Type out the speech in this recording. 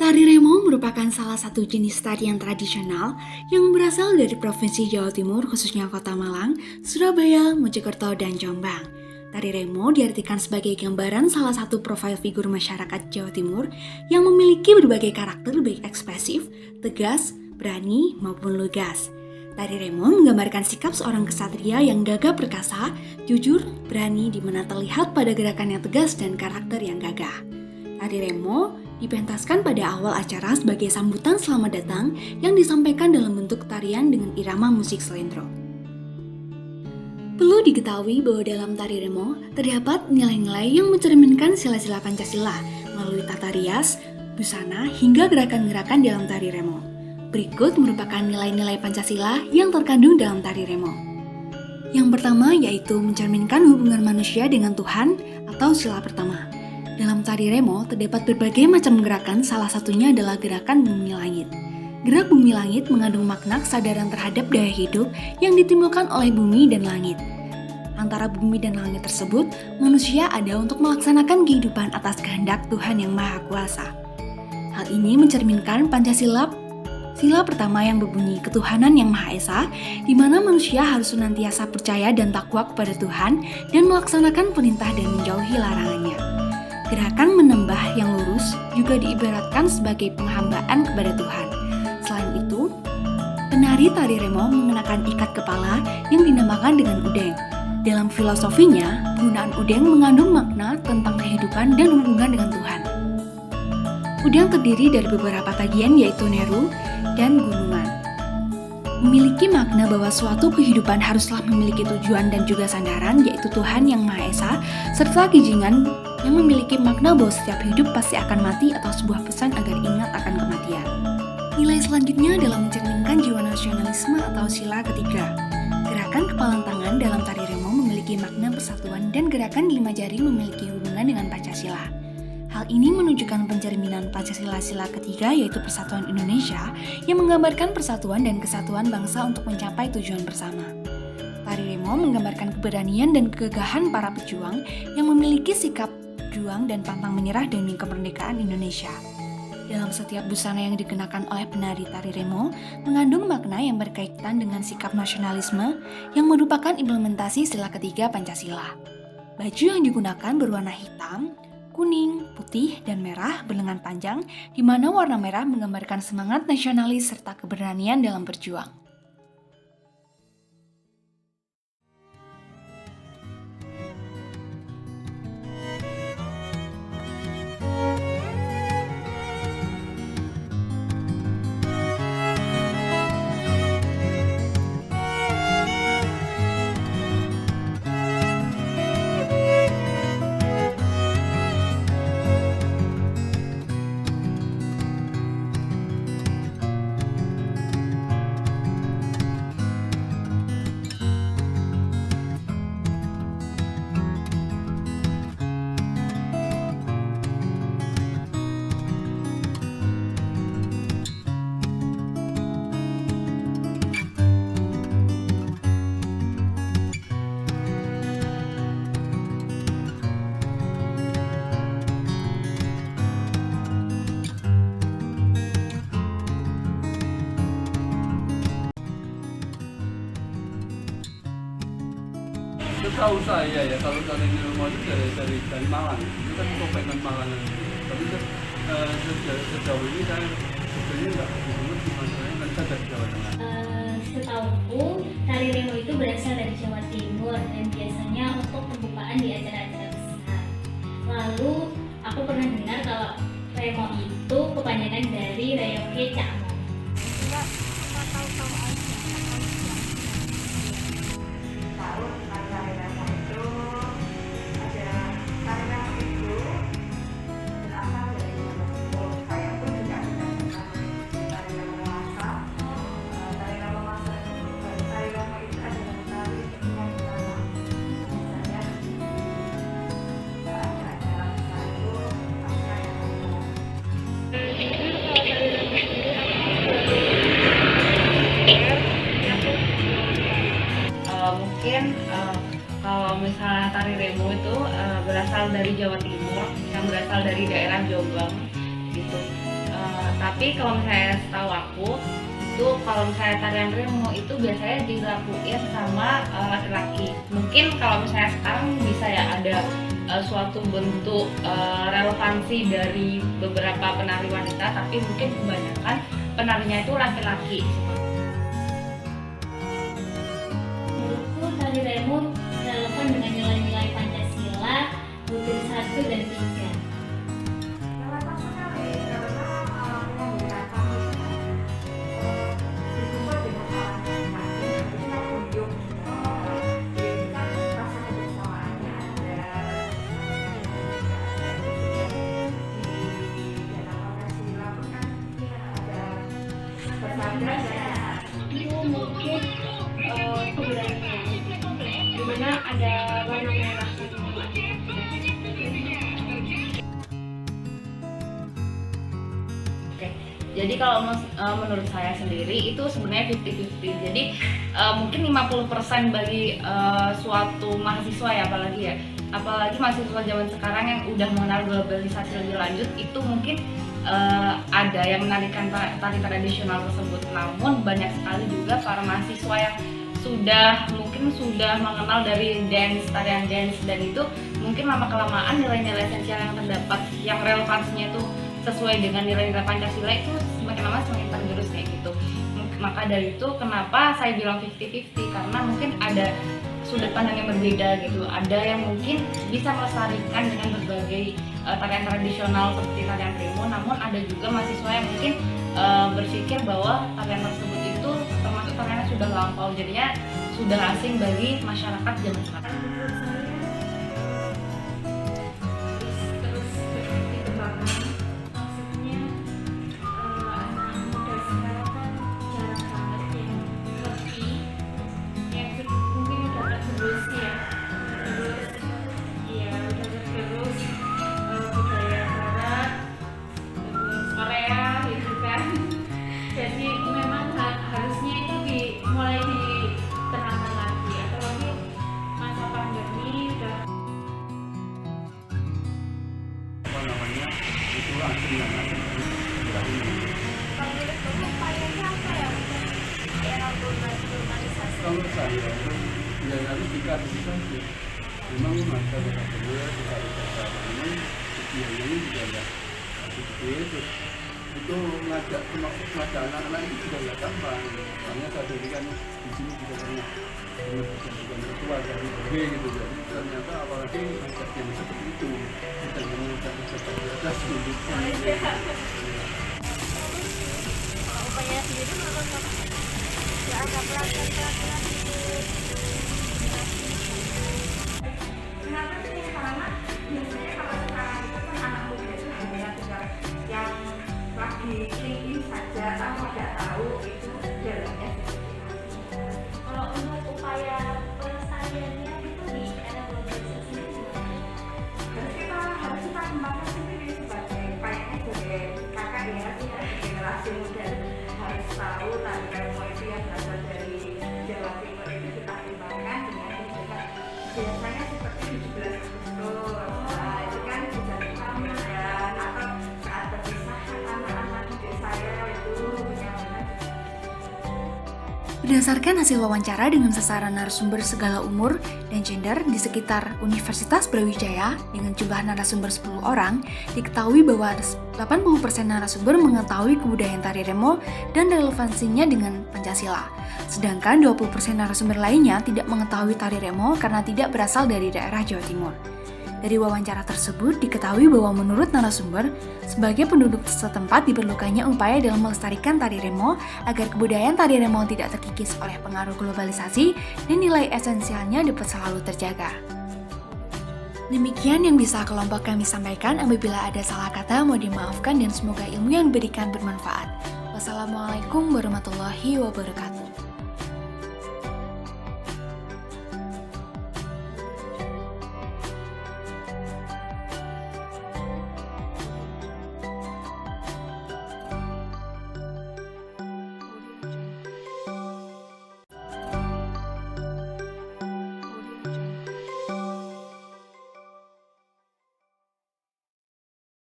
Tari remo merupakan salah satu jenis tarian tradisional yang berasal dari Provinsi Jawa Timur, khususnya Kota Malang, Surabaya, Mojokerto, dan Jombang. Tari remo diartikan sebagai gambaran salah satu profil figur masyarakat Jawa Timur yang memiliki berbagai karakter baik ekspresif, tegas, berani, maupun lugas. Tari remo menggambarkan sikap seorang kesatria yang gagah perkasa, jujur, berani, di mana terlihat pada gerakan yang tegas dan karakter yang gagah. Tari remo dipentaskan pada awal acara sebagai sambutan selamat datang yang disampaikan dalam bentuk tarian dengan irama musik slendro. Perlu diketahui bahwa dalam tari remo terdapat nilai-nilai yang mencerminkan sila-sila Pancasila melalui tata rias, busana, hingga gerakan-gerakan dalam tari remo. Berikut merupakan nilai-nilai Pancasila yang terkandung dalam tari remo. Yang pertama yaitu mencerminkan hubungan manusia dengan Tuhan atau sila pertama. Dalam tari remo terdapat berbagai macam gerakan, salah satunya adalah gerakan bumi langit. Gerak bumi langit mengandung makna kesadaran terhadap daya hidup yang ditimbulkan oleh bumi dan langit. Antara bumi dan langit tersebut, manusia ada untuk melaksanakan kehidupan atas kehendak Tuhan yang Maha Kuasa. Hal ini mencerminkan Pancasila, sila pertama yang berbunyi ketuhanan yang Maha Esa, di mana manusia harus senantiasa percaya dan takwa kepada Tuhan dan melaksanakan perintah dan menjauhi larangannya. Gerakan menembah yang lurus juga diibaratkan sebagai penghambaan kepada Tuhan. Selain itu, penari tari remo mengenakan ikat kepala yang dinamakan dengan udeng. Dalam filosofinya, penggunaan udeng mengandung makna tentang kehidupan dan hubungan dengan Tuhan. Udeng terdiri dari beberapa bagian yaitu neru dan gunungan. Memiliki makna bahwa suatu kehidupan haruslah memiliki tujuan dan juga sandaran yaitu Tuhan yang Maha Esa, serta kijingan yang memiliki makna bahwa setiap hidup pasti akan mati atau sebuah pesan agar ingat akan kematian. Nilai selanjutnya adalah mencerminkan jiwa nasionalisme atau sila ketiga. Gerakan kepalan tangan dalam tari remo memiliki makna persatuan dan gerakan 5 jari memiliki hubungan dengan Pancasila. Hal ini menunjukkan pencerminan Pancasila sila ketiga yaitu persatuan Indonesia yang menggambarkan persatuan dan kesatuan bangsa untuk mencapai tujuan bersama. Tari remo menggambarkan keberanian dan kegagahan para pejuang yang memiliki sikap juang dan pantang menyerah demi kemerdekaan Indonesia. Dalam setiap busana yang dikenakan oleh penari tari remo mengandung makna yang berkaitan dengan sikap nasionalisme yang merupakan implementasi sila ketiga Pancasila. Baju yang digunakan berwarna hitam, kuning, putih, dan merah berlengan panjang, di mana warna merah menggambarkan semangat nasionalis serta keberanian dalam berjuang. Setahu saya ya kalau tari remo itu dari Malang, itu kan topeng Malang. Tapi sejauh ini saya sebenarnya nggak begitu gimana kan saya dari Jawa Tengah. Setahuku tari remo itu berasal dari Jawa Timur dan biasanya untuk pembukaan di acara-acara besar. Lalu aku pernah dengar kalau remo itu kepanjangan dari Reoke Cak Mo. Enggak, cuma tahu-tahu aja. Tahu tari remo itu ada tari remo itu berasal dari Jawa Timur. Saya pun juga ada tari remo masak. Tari remo masak itu tari remo itu adalah tari yang pertama. Misalnya ada acara besar itu pasca yang mungkin kalau misalnya tari remo itu berasal dari Jawa Timur, yang berasal dari daerah Jombang gitu. Tapi kalau misalnya setahu aku itu kalau misalnya tarian remo itu biasanya dilakuin sama laki-laki. Mungkin kalau misalnya sekarang bisa ya ada suatu bentuk relevansi dari beberapa penari wanita, tapi mungkin kebanyakan penarinya itu laki-laki. Menurutku tari remo relevan dengan nilai-nilai Pancasila butir 1 dan 3. Relevan sekali karena mengambil kami berkumpul dengan orang lain, kita kunjung jadi kan rasa kebersamaannya ada di dalam Pancasila pun kan ada persatuan dan Itu mungkin keberanian, dimana ada warna merah. Jadi kalau menurut saya sendiri itu sebenarnya 50-50. Jadi mungkin 50% bagi suatu mahasiswa ya, apalagi mahasiswa zaman sekarang yang udah mengenal globalisasi lebih lanjut, itu mungkin ada yang menarikan tari tradisional tersebut. Namun banyak sekali juga para mahasiswa yang mungkin sudah mengenal dari tarian dance, dan itu mungkin lama-kelamaan nilai-nilai esensial yang terdapat yang relevansinya itu sesuai dengan nilai-nilai Pancasila itu semakin lama semakin tergerus kayak gitu. Maka dari itu kenapa saya bilang 50-50, karena mungkin ada sudut pandang yang berbeda gitu. Ada yang mungkin bisa melestarikan dengan berbagai tarian tradisional seperti tarian remo, namun ada juga mahasiswa yang mungkin berpikir bahwa tarian tersebut itu termasuk tarian yang sudah lampau, jadinya sudah asing bagi masyarakat zaman sekarang. terus dikembangkan. Maksudnya anak muda sekarang kan jarang banget yang ngerti, yang mungkin udah tergerus ya, udah tergerus budaya barat, Korea gitu kan. Jadi memang harusnya itu mulai ditenangkan lagi, apalagi masa pandemi udah itu asli yang ada di kalau saya itu ya harus dikasih saja. Memang masa kedua dikasih memang biayanya juga enggak sedikit. Itu ngajak anak-anak itu juga nggak gampang. Makanya saya tadi kan di sini juga pernah ketua dari BG gitu, jadi ternyata apalagi ngajak yang seperti itu kita mengajak seperti atas tunjukkan. upaya sendiri menurut ya ada pelatihan kenapa sih? Karena biasanya kalau sekarang itu kan anak muda itu hanya tinggal yang lagi ingin saja atau tidak tahu itu jalannya seperti apa. Kalau untuk upaya pelestariannya itu di era globalisasi ini gimana? harus kita kembangkan sendiri sebagai kayaknya sebagai kakak ya, dari generasi muda harus tahu tari remo itu yang berasal dari Jawa Timur itu kita kembangkan dengan juga biasanya seperti 17 Agustus. Nah itu kan bisa ditampilkan atau saat perpisahan anak-anak di saya itu punya mana. Berdasarkan hasil wawancara dengan sasaran narasumber segala umur dan gender di sekitar Universitas Brawijaya dengan jumlah narasumber 10 orang, diketahui bahwa 80% narasumber mengetahui kebudayaan tari remo dan relevansinya dengan Pancasila. Sedangkan 20% narasumber lainnya tidak mengetahui tari remo karena tidak berasal dari daerah Jawa Timur. Dari wawancara tersebut diketahui bahwa menurut narasumber, sebagai penduduk setempat diperlukannya upaya dalam melestarikan tari remo agar kebudayaan tari remo tidak terkikis oleh pengaruh globalisasi dan nilai esensialnya dapat selalu terjaga. Demikian yang bisa kelompok kami sampaikan. Apabila ada salah kata mohon dimaafkan dan semoga ilmu yang diberikan bermanfaat. Wassalamualaikum warahmatullahi wabarakatuh.